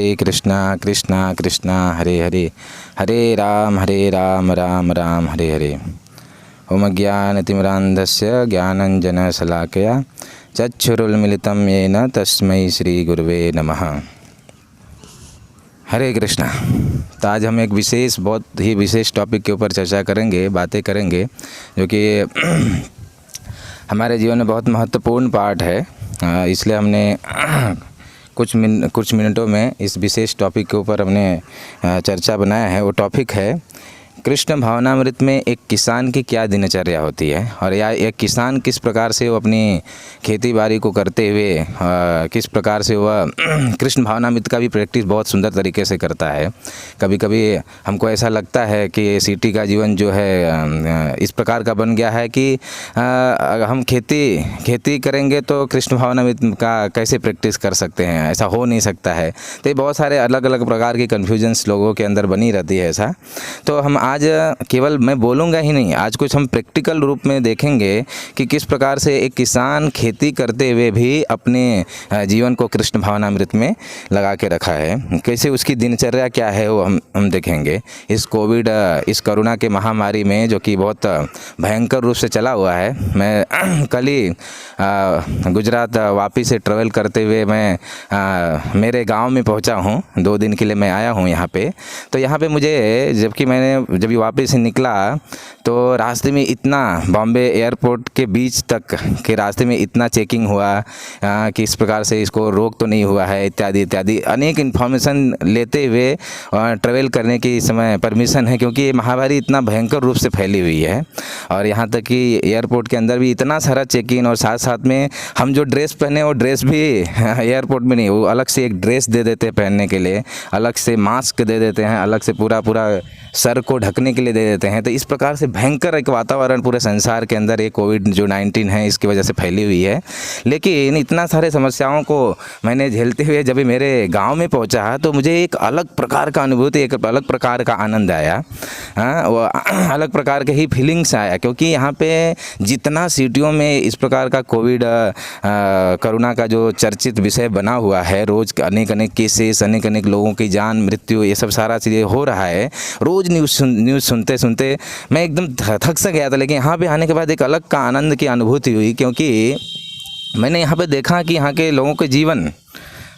हरे कृष्णा कृष्णा कृष्णा हरे हरे, हरे राम राम राम हरे हरे। ओम ज्ञानतिमिरान्धस्य ज्ञानञ्जनशलाकया चक्षुरुन्मिलितं येन तस्मै श्री गुरुवे नमः। हरे कृष्णा। तो आज हम एक बहुत ही विशेष टॉपिक के ऊपर चर्चा करेंगे, बातें करेंगे, जो कि हमारे जीवन में बहुत महत्वपूर्ण पार्ट है। इसलिए हमने कुछ मिनटों में इस विशेष टॉपिक के ऊपर हमने चर्चा बनाया है। वो टॉपिक है कृष्ण भावनामृत में एक किसान की क्या दिनचर्या होती है, और या एक किसान किस प्रकार से वो अपनी खेती बाड़ी को करते हुए किस प्रकार से वह कृष्ण भावनामृत का भी प्रैक्टिस बहुत सुंदर तरीके से करता है। कभी कभी हमको ऐसा लगता है कि सिटी का जीवन जो है इस प्रकार का बन गया है कि हम खेती करेंगे तो कृष्ण भावनामृत का कैसे प्रैक्टिस कर सकते हैं, ऐसा हो नहीं सकता है। तो ये बहुत सारे अलग अलग प्रकार की कन्फ्यूजन्स लोगों के अंदर बनी रहती है ऐसा। तो हम आज केवल मैं बोलूँगा ही नहीं, आज कुछ हम प्रैक्टिकल रूप में देखेंगे कि किस प्रकार से एक किसान खेती करते हुए भी अपने जीवन को कृष्ण भावनामृत में लगा के रखा है। कैसे उसकी दिनचर्या क्या है वो हम देखेंगे। इस कोरोना के महामारी में, जो कि बहुत भयंकर रूप से चला हुआ है। मैं कल ही गुजरात वापस से ट्रैवल करते हुए मैं मेरे गांव में पहुंचा हूं। 2 दिन के लिए मैं आया हूं यहाँ पे। तो यहाँ पे मुझे जब ये वापस से निकला तो रास्ते में इतना, बॉम्बे एयरपोर्ट के बीच तक के रास्ते में इतना चेकिंग हुआ कि इस प्रकार से इसको रोक तो नहीं हुआ है, इत्यादि इत्यादि अनेक इन्फॉर्मेशन लेते हुए ट्रैवल करने की समय परमिशन है, क्योंकि ये महामारी इतना भयंकर रूप से फैली हुई है। और यहाँ तक कि एयरपोर्ट के अंदर भी इतना सारा चेकिंग, और साथ साथ में हम जो ड्रेस पहने वो ड्रेस भी एयरपोर्ट में नहीं, वो अलग से एक ड्रेस दे देते हैं पहनने के लिए, अलग से मास्क दे देते हैं, अलग से पूरा सर को ढकने के लिए दे देते हैं। तो इस प्रकार से भयंकर एक वातावरण पूरे संसार के अंदर ये कोविड-19 है, इसकी वजह से फैली हुई है। लेकिन इतना सारे समस्याओं को मैंने झेलते हुए जब मेरे गांव में पहुंचा तो मुझे एक अलग प्रकार का अनुभूति, एक अलग प्रकार का आनंद आया। वो अलग प्रकार के ही फीलिंग्स आया, क्योंकि यहाँ पे जितना सिटियों में इस प्रकार का कोरोना का जो चर्चित विषय बना हुआ है, रोज़ अनेक केसेस, अनेक लोगों की जान मृत्यु, ये सब सारा चीज़ें हो रहा है। रोज़ न्यूज़ सुनते सुनते मैं एकदम थक सा गया था। लेकिन यहाँ पे आने के बाद एक अलग का आनंद की अनुभूति हुई, क्योंकि मैंने यहाँ पे देखा कि यहाँ के लोगों के जीवन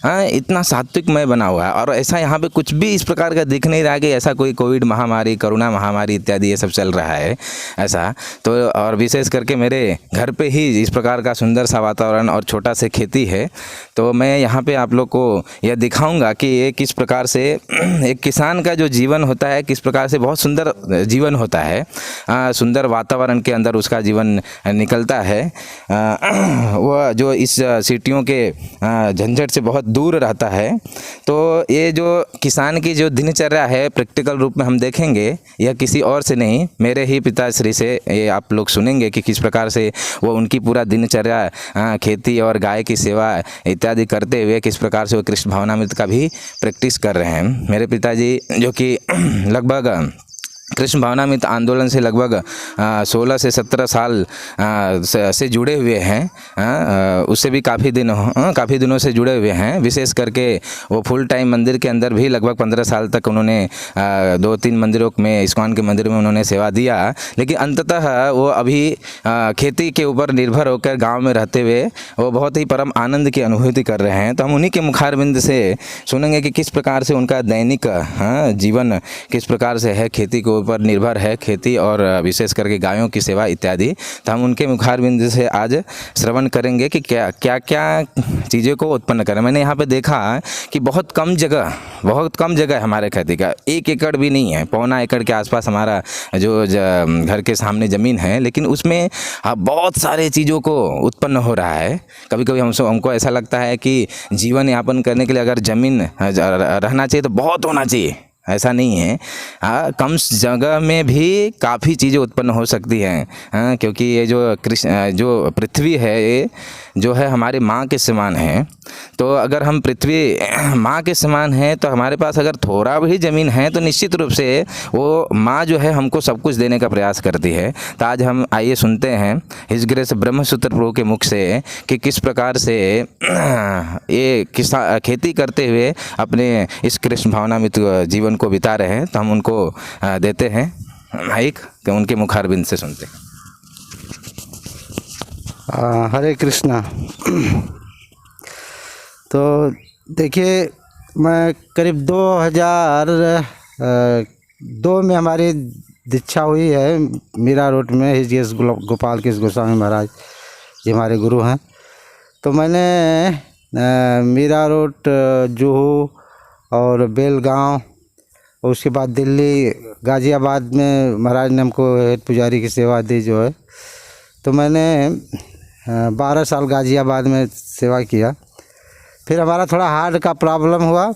इतना सात्विकमय बना हुआ है, और ऐसा यहाँ पे कुछ भी इस प्रकार का दिख नहीं रहा कि ऐसा कोई कोविड महामारी, कोरोना महामारी इत्यादि ये सब चल रहा है ऐसा। तो और विशेष करके मेरे घर पे ही इस प्रकार का सुंदर सा वातावरण और छोटा सा खेती है। तो मैं यहाँ पे आप लोग को यह दिखाऊंगा कि ये किस प्रकार से एक किसान का जो जीवन होता है, किस प्रकार से बहुत सुंदर जीवन होता है, सुंदर वातावरण के अंदर उसका जीवन निकलता है। वह जो इस सिटियों के झंझट से बहुत दूर रहता है। तो ये जो किसान की जो दिनचर्या है प्रैक्टिकल रूप में हम देखेंगे, यह किसी और से नहीं, मेरे ही पिताश्री से ये आप लोग सुनेंगे कि किस प्रकार से वो उनकी पूरा दिनचर्या खेती और गाय की सेवा इत्यादि करते हुए किस प्रकार से वो कृष्ण भावनामृत का भी प्रैक्टिस कर रहे हैं। मेरे पिताजी जो कि लगभग कृष्ण भावनामृत आंदोलन से लगभग 16 से 17 साल से जुड़े हुए हैं। उससे भी काफ़ी दिनों से जुड़े हुए हैं। विशेष करके वो फुल टाइम मंदिर के अंदर भी लगभग 15 साल तक उन्होंने 2-3 मंदिरों में, इस्कॉन के मंदिर में उन्होंने सेवा दिया। लेकिन अंततः वो अभी खेती के ऊपर निर्भर होकर गाँव में रहते हुए वो बहुत ही परम आनंद की अनुभूति कर रहे हैं। तो हम उन्हीं के मुखारबिंद से सुनेंगे कि किस प्रकार से उनका दैनिक जीवन किस प्रकार से है, खेती को ऊपर निर्भर है, खेती और विशेष करके गायों की सेवा इत्यादि। तो हम उनके मुखारबिंद से आज श्रवण करेंगे कि क्या चीज़ों को उत्पन्न करें। मैंने यहाँ पे देखा कि बहुत कम जगह है हमारे खेती का, 1 एकड़ भी नहीं है, 1.25 एकड़ के आसपास हमारा जो घर के सामने ज़मीन है, लेकिन उसमें बहुत सारे चीज़ों को उत्पन्न हो रहा है। कभी कभी हमको ऐसा लगता है कि जीवन यापन करने के लिए अगर ज़मीन रहना चाहिए तो बहुत होना चाहिए, ऐसा नहीं है। कम जगह में भी काफ़ी चीज़ें उत्पन्न हो सकती हैं। क्योंकि ये जो पृथ्वी है ये जो है हमारी माँ के समान है। तो अगर हम पृथ्वी माँ के समान है तो हमारे पास अगर थोड़ा भी ज़मीन है तो निश्चित रूप से वो माँ जो है हमको सब कुछ देने का प्रयास करती है। तो आज हम आइए सुनते हैं हिज ग्रेस ब्रह्मसूत्र प्रभु के मुख से कि किस प्रकार से ये खेती करते हुए अपने इस कृष्ण भावनामृत जीवन को बिता रहे हैं। तो हम उनको देते हैं माइक, कि उनके मुखारबिंद से सुनते हैं। हरे कृष्णा। तो देखिए, मैं करीब 2002 में हमारी दीक्षा हुई है मीरा रोड में। हिज गोपाल कृष्ण गोस्वामी महाराज जी हमारे गुरु हैं। तो मैंने मीरा रोड, जुहू और बेलगांव, उसके बाद दिल्ली, गाज़ियाबाद में महाराज ने हमको हेड पुजारी की सेवा दी जो है। तो मैंने 12 साल गाज़ियाबाद में सेवा किया। फिर हमारा थोड़ा हार्ट का प्रॉब्लम हुआ,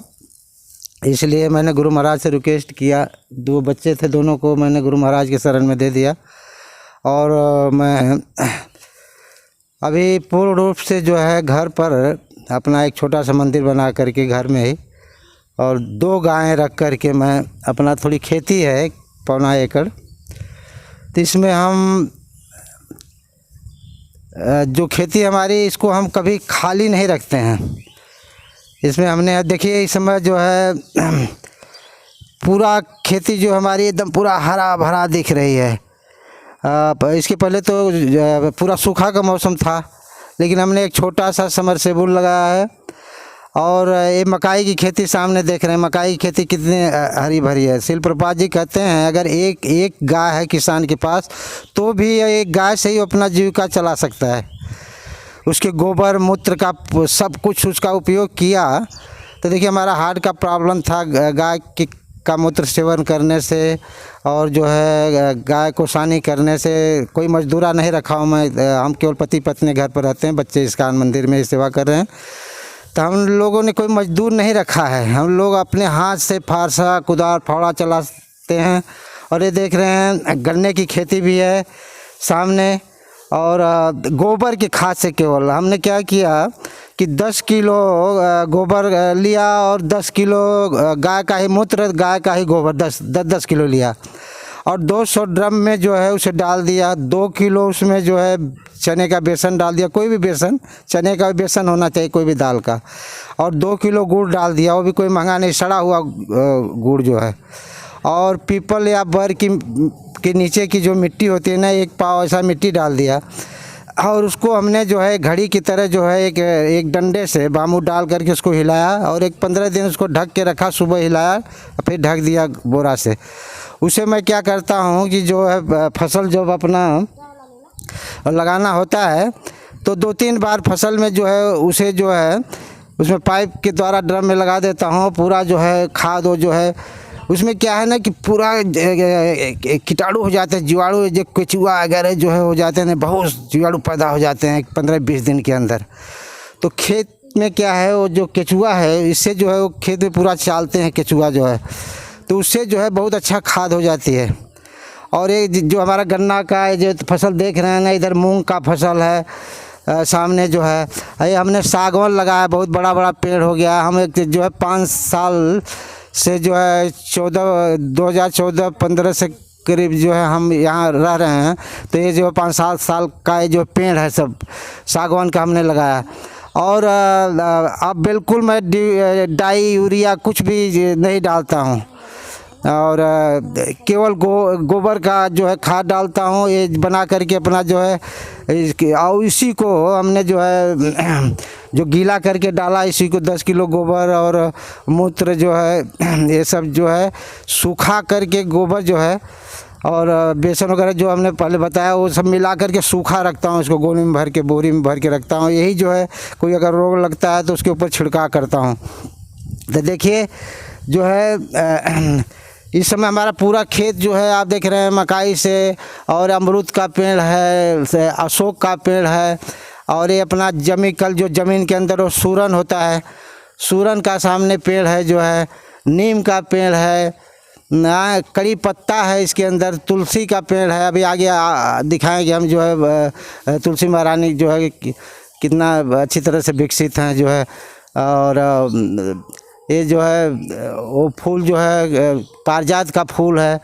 इसलिए मैंने गुरु महाराज से रिक्वेस्ट किया। 2 बच्चे थे, दोनों को मैंने गुरु महाराज के शरण में दे दिया। और मैं अभी पूर्ण रूप से जो है घर पर अपना एक छोटा सा मंदिर बना करके घर में ही, और 2 गायें रख करके मैं अपना, थोड़ी खेती है 1.25 एकड़, तो इसमें हम जो खेती हमारी, इसको हम कभी खाली नहीं रखते हैं। इसमें हमने देखिए इस समय जो है पूरा खेती जो हमारी एकदम पूरा हरा भरा दिख रही है। इसके पहले तो पूरा सूखा का मौसम था, लेकिन हमने एक छोटा सा समरसेबुल लगाया है। और ये मकाई की खेती सामने देख रहे हैं, मकाई की खेती कितनी हरी भरी है। शिल प्रभुपाद जी कहते हैं अगर एक गाय है किसान के पास, तो भी एक गाय से ही अपना जीविका चला सकता है। उसके गोबर मूत्र का सब कुछ उसका उपयोग किया। तो देखिए हमारा हार्ट का प्रॉब्लम था गाय का मूत्र सेवन करने से, और जो है गाय को सानी करने से। कोई मजदूरा नहीं रखा हूँ मैं, हम केवल पति पत्नी घर पर रहते हैं, बच्चे इस्कान मंदिर में सेवा कर रहे हैं। तो हम लोगों ने कोई मजदूर नहीं रखा है, हम लोग अपने हाथ से फारसा कुदार फावड़ा चलाते हैं। और ये देख रहे हैं गन्ने की खेती भी है सामने। और गोबर की खाद से केवल हमने क्या किया कि 10 किलो गोबर लिया, और 10 किलो गाय का ही मूत्र, गाय का ही गोबर 10 किलो लिया, और 200 ड्रम में जो है उसे डाल दिया। 2 किलो उसमें जो है चने का बेसन डाल दिया, कोई भी बेसन, चने का बेसन होना चाहिए, कोई भी दाल का। और 2 किलो गुड़ डाल दिया, वो भी कोई महंगा नहीं, सड़ा हुआ गुड़ जो है। और पीपल या बर के नीचे की जो मिट्टी होती है ना, 1 पाव ऐसा मिट्टी डाल दिया। और उसको हमने जो है घड़ी की तरह जो है एक डंडे से बामू डाल करके उसको हिलाया, और एक 15 दिन उसको ढक के रखा। सुबह हिलाया, फिर ढक दिया बोरा से। उसे मैं क्या करता हूँ कि जो है फसल जब अपना लगाना होता है, तो 2-3 बार फसल में जो है उसे जो है उसमें पाइप के द्वारा ड्रम में लगा देता हूँ। पूरा जो है खाद वो जो है उसमें क्या है ना कि पूरा कीटाणु हो जाते हैं, जीवाणु, जो केचुआ वगैरह जो है हो जाते हैं, बहुत जीवाणु पैदा हो जाते हैं 15-20 दिन के अंदर। तो खेत में क्या है, वो जो केचुआ है, इससे जो है वो खेत में पूरा चालते हैं केचुआ जो है, तो उससे जो है बहुत अच्छा खाद हो जाती है। और ये जो हमारा गन्ना का जो फसल देख रहे हैं ना, इधर मूंग का फसल है सामने जो है। ये हमने सागवान लगाया, बहुत बड़ा बड़ा पेड़ हो गया। हम एक जो है 5 साल से जो है 2014-15 से करीब जो है हम यहाँ रह रहे हैं। तो ये जो 5-7 साल का ये जो पेड़ है सब सागवान का हमने लगाया। और अब बिल्कुल मैं डाई यूरिया कुछ भी नहीं डालता हूँ, और केवल गोबर का जो है खाद डालता हूँ, ये बना करके अपना जो है। और इसी को हमने जो है जो गीला करके डाला, इसी को 10 किलो गोबर और मूत्र जो है, ये सब जो है सूखा करके गोबर जो है और बेसन वगैरह जो हमने पहले बताया, वो सब मिला करके सूखा रखता हूँ। इसको गोनी में भर के, बोरी में भर के रखता हूँ। यही जो है कोई अगर रोग लगता है तो उसके ऊपर छिड़काव करता हूँ। तो देखिए जो है इस समय हमारा पूरा खेत जो है आप देख रहे हैं मकाई से, और अमरूद का पेड़ है, अशोक का पेड़ है, और ये अपना जमीकल जो ज़मीन के अंदर वो सूरन होता है, सूरन का सामने पेड़ है जो है। नीम का पेड़ है, ना कड़ी पत्ता है, इसके अंदर तुलसी का पेड़ है। अभी आगे दिखाएंगे हम जो है तुलसी महारानी जो है कितना अच्छी तरह से विकसित हैं जो है। और ये जो है वो फूल जो है पारिजात का फूल है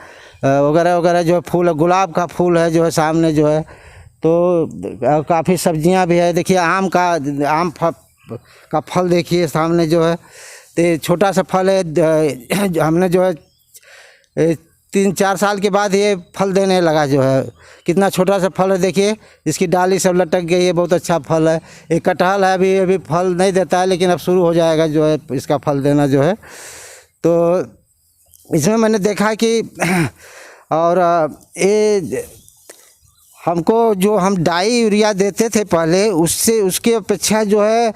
वगैरह वगैरह जो है फूल है, गुलाब का फूल है जो है सामने जो है। तो काफ़ी सब्जियां भी है, देखिए आम का फल देखिए सामने जो है। तो छोटा सा फल है, हमने जो है 3-4 साल के बाद ये फल देने लगा जो है। कितना छोटा सा फल है देखिए, इसकी डाली सब लटक गई है, बहुत अच्छा फल है। एक कटहल है, अभी फल नहीं देता है लेकिन अब शुरू हो जाएगा जो है इसका फल देना जो है। तो इसमें मैंने देखा कि और ये हमको जो हम डाई यूरिया देते थे पहले, उससे उसकी अपेक्षा जो है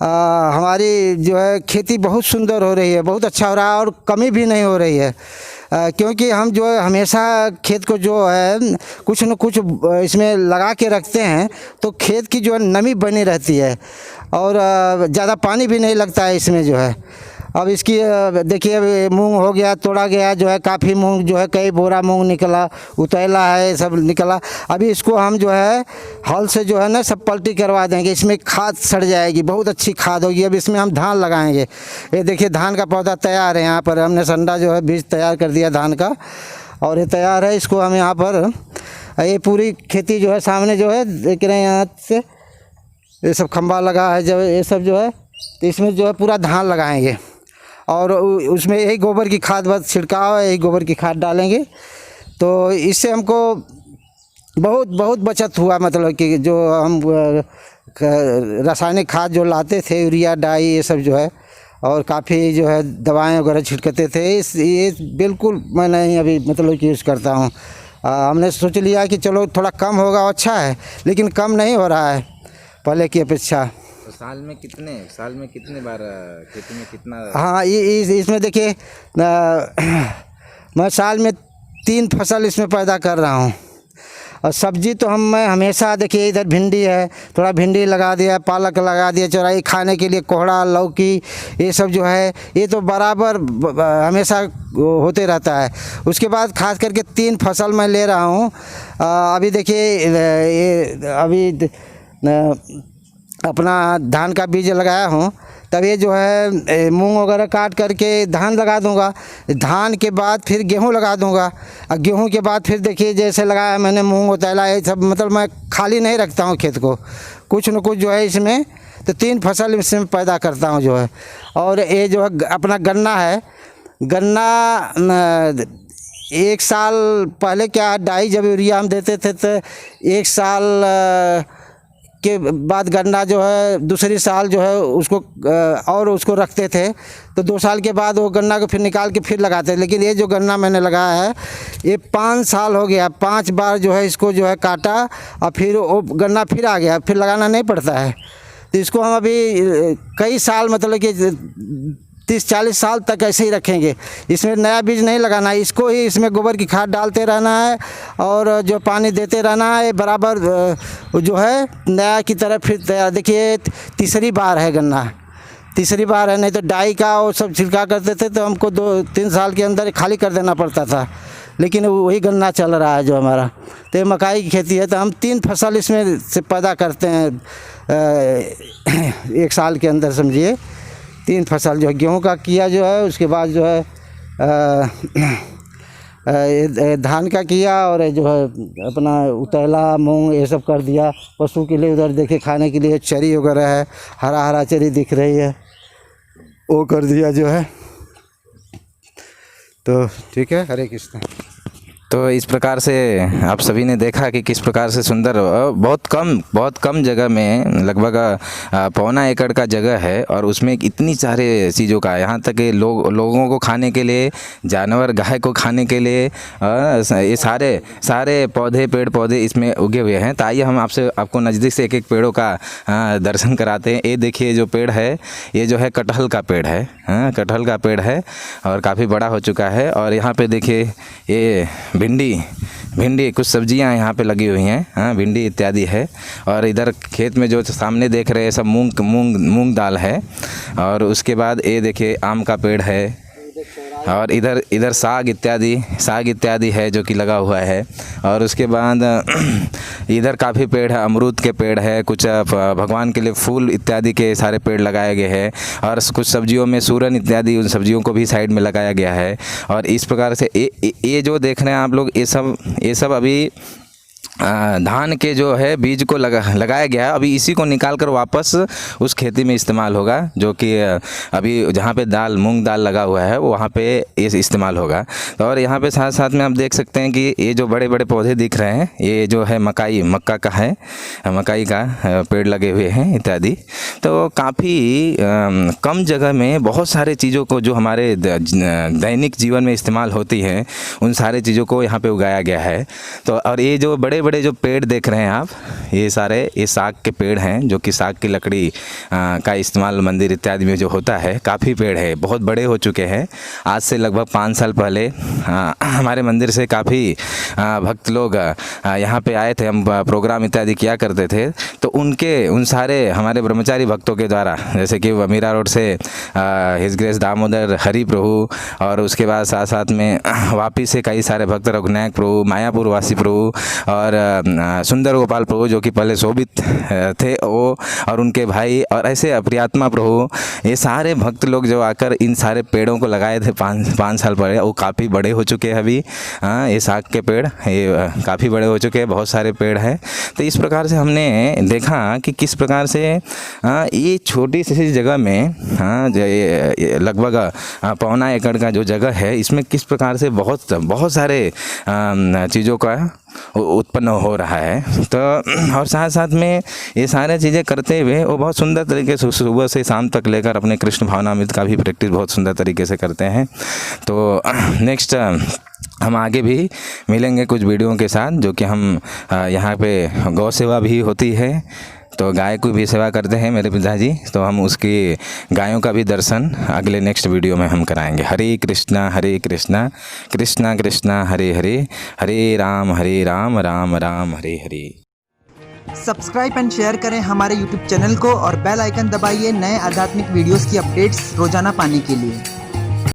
हमारी जो है खेती बहुत सुंदर हो रही है, बहुत अच्छा हो रहा है और कमी भी नहीं हो रही है। क्योंकि हम जो है हमेशा खेत को जो है कुछ न कुछ इसमें लगा के रखते हैं, तो खेत की जो है नमी बनी रहती है और ज़्यादा पानी भी नहीं लगता है इसमें जो है। अब इसकी देखिए अब मूंग हो गया, तोड़ा गया जो है, काफ़ी मूंग जो है, कई बोरा मूंग निकला, उतैला है, सब निकला। अभी इसको हम जो है हल से जो है ना सब पलटी करवा देंगे, इसमें खाद सड़ जाएगी, बहुत अच्छी खाद होगी। अब इसमें हम धान लगाएंगे। ये देखिए धान का पौधा तैयार है, यहाँ पर हमने संडा जो है बीज तैयार कर दिया धान का और ये तैयार है। इसको हम यहाँ पर ये पूरी खेती जो है सामने जो है देख रहे हैं, यहाँ से ये सब खंबा लगा है जो ये सब जो है, तो इसमें जो है पूरा धान लगाएंगे और उसमें यही गोबर की खाद बस छिड़काव है, यही गोबर की खाद डालेंगे। तो इससे हमको बहुत बचत हुआ, मतलब कि जो हम रासायनिक खाद जो लाते थे, यूरिया डाई ये सब जो है, और काफ़ी जो है दवाएं वगैरह छिड़कते थे, ये बिल्कुल मैं नहीं अभी मतलब कि यूज़ करता हूँ। हमने सोच लिया कि चलो थोड़ा कम होगा अच्छा है, लेकिन कम नहीं हो रहा है पहले की अपेक्षा। तो साल में कितने बार खेती में कितना? हाँ, इसमें देखिए मैं साल में 3 फसल इसमें पैदा कर रहा हूँ। और सब्जी तो मैं हमेशा देखिए इधर भिंडी है, थोड़ा भिंडी लगा दिया, पालक लगा दिया, चौराई खाने के लिए कोहड़ा, लौकी, ये सब जो है ये तो बराबर हमेशा होते रहता है। उसके बाद खास करके 3 फसल मैं ले रहा हूँ। अभी देखिए ये अभी अपना धान का बीज लगाया हूँ, तब ये जो है मूंग वगैरह काट करके धान लगा दूंगा। धान के बाद फिर गेहूं लगा दूंगा और गेहूं के बाद फिर देखिए जैसे लगाया मैंने मूंग उतैला, ये सब मतलब मैं खाली नहीं रखता हूँ खेत को, कुछ न कुछ जो है इसमें। तो 3 फसल इसमें पैदा करता हूँ जो है। और ये जो है अपना गन्ना है, गन्ना 1 साल पहले क्या डाई जब यूरिया हम देते थे तो 1 साल के बाद गन्ना जो है दूसरी साल जो है उसको और उसको रखते थे, तो 2 साल के बाद वो गन्ना को फिर निकाल के फिर लगाते हैं। लेकिन ये जो गन्ना मैंने लगाया है ये 5 साल हो गया, 5 बार जो है इसको जो है काटा और फिर वो गन्ना फिर आ गया, फिर लगाना नहीं पड़ता है। तो इसको हम अभी कई साल मतलब कि 30-40 साल तक ऐसे ही रखेंगे। इसमें नया बीज नहीं लगाना है, इसको ही इसमें गोबर की खाद डालते रहना है और जो पानी देते रहना है बराबर, जो है नया की तरह फिर तैयार। देखिए तीसरी बार है गन्ना, तीसरी बार है, नहीं तो डाई का वो सब छिड़का करते थे तो हमको 2-3 साल के अंदर खाली कर देना पड़ता था, लेकिन वही गन्ना चल रहा है जो हमारा। तो ये मकाई की खेती है, तो हम 3 फसल इसमें से पैदा करते हैं 1 साल के अंदर, समझिए 3 फसल जो है गेहूं का किया जो है, उसके बाद जो है धान का किया और जो है अपना उतैला मूंग ये सब कर दिया। पशु के लिए उधर देखे खाने के लिए चरी वगैरह है, हरा हरा चरी दिख रही है, वो कर दिया जो है। तो ठीक है, हरे कृष्ण। तो इस प्रकार से आप सभी ने देखा कि किस प्रकार से सुंदर, बहुत कम जगह में, लगभग 1.25 एकड़ का जगह है और उसमें इतनी सारे चीज़ों का, यहाँ तक कि लोगों को खाने के लिए, जानवर गाय को खाने के लिए ये सारे पेड़ पौधे इसमें उगे हुए हैं। तो आइए हम आपको नज़दीक से एक पेड़ों का दर्शन कराते हैं। ये देखिए जो पेड़ है ये जो है कटहल का पेड़ है, कटहल का पेड़ है और काफ़ी बड़ा हो चुका है। और यहाँ पे देखिए ये भिंडी कुछ सब्जियां यहाँ पे लगी हुई हैं, भिंडी इत्यादि है। और इधर खेत में जो सामने देख रहे हैं सब मूंग दाल है। और उसके बाद ये देखिए आम का पेड़ है, और इधर इधर साग इत्यादि है जो कि लगा हुआ है। और उसके बाद इधर काफ़ी पेड़ है, अमरूद के पेड़ है, कुछ भगवान के लिए फूल इत्यादि के सारे पेड़ लगाए गए हैं। और कुछ सब्जियों में सूरन इत्यादि, उन सब्जियों को भी साइड में लगाया गया है। और इस प्रकार से ये जो देख रहे हैं आप लोग, ये सब अभी धान के जो है बीज को लगाया गया है। अभी इसी को निकाल कर वापस उस खेती में इस्तेमाल होगा, जो कि अभी जहाँ पे मूंग दाल लगा हुआ है वहाँ पे ये इस्तेमाल होगा। और यहाँ पे साथ साथ में आप देख सकते हैं कि ये जो बड़े बड़े पौधे दिख रहे हैं, ये जो है मक्का का है, मकई का पेड़ लगे हुए हैं इत्यादि। तो काफ़ी कम जगह में बहुत सारे चीज़ों को जो हमारे दैनिक जीवन में इस्तेमाल होती हैं, उन सारे चीज़ों को यहाँ पे उगाया गया है। तो और ये जो बड़े बड़े जो पेड़ देख रहे हैं आप, ये साग के पेड़ हैं, जो कि साग की लकड़ी का इस्तेमाल मंदिर इत्यादि में जो होता है। काफ़ी पेड़ है, बहुत बड़े हो चुके हैं। आज से लगभग 5 साल पहले हमारे मंदिर से काफ़ी भक्त लोग यहाँ पे आए थे, हम प्रोग्राम इत्यादि किया करते थे। तो उन सारे हमारे ब्रह्मचारी भक्तों के द्वारा, जैसे कि मीरा रोड से हिज ग्रेस दामोदर हरि प्रभु, और उसके बाद साथ साथ में वापी से कई सारे भक्त, रघुनायक प्रभु, मायापुर वासी प्रभु और सुंदर गोपाल प्रभु जो कि पहले शोभित थे वो, और उनके भाई, और ऐसे प्रियात्मा प्रभु, ये सारे भक्त लोग जो आकर इन सारे पेड़ों को लगाए थे 5 साल पहले, वो काफ़ी बड़े हो चुके हैं अभी। ये साग के पेड़ ये काफ़ी बड़े हो चुके हैं, बहुत सारे पेड़ हैं। तो इस प्रकार से हमने देखा कि किस प्रकार से ये छोटी सी जगह में लगभग 1.25 एकड़ का जो जगह है, इसमें किस प्रकार से बहुत सारे चीज़ों का उत्पन्न हो रहा है। तो और साथ साथ में ये सारे चीज़ें करते हुए वो बहुत सुंदर तरीके से सुबह से शाम तक लेकर अपने कृष्ण भावनामृत का भी प्रैक्टिस बहुत सुंदर तरीके से करते हैं। तो नेक्स्ट हम आगे भी मिलेंगे कुछ वीडियो के साथ, जो कि हम यहाँ पे गौ सेवा भी होती है, तो गाय को भी सेवा करते हैं मेरे पिताजी। तो हम उसकी गायों का भी दर्शन अगले नेक्स्ट वीडियो में हम कराएंगे। हरे कृष्णा कृष्णा कृष्णा हरे हरे, हरे Ram Ram Ram Hare Hare. Subscribe and share करें हमारे YouTube चैनल को और बेल आइकन दबाइए नए आध्यात्मिक वीडियोस की अपडेट्स रोजाना पाने के लिए।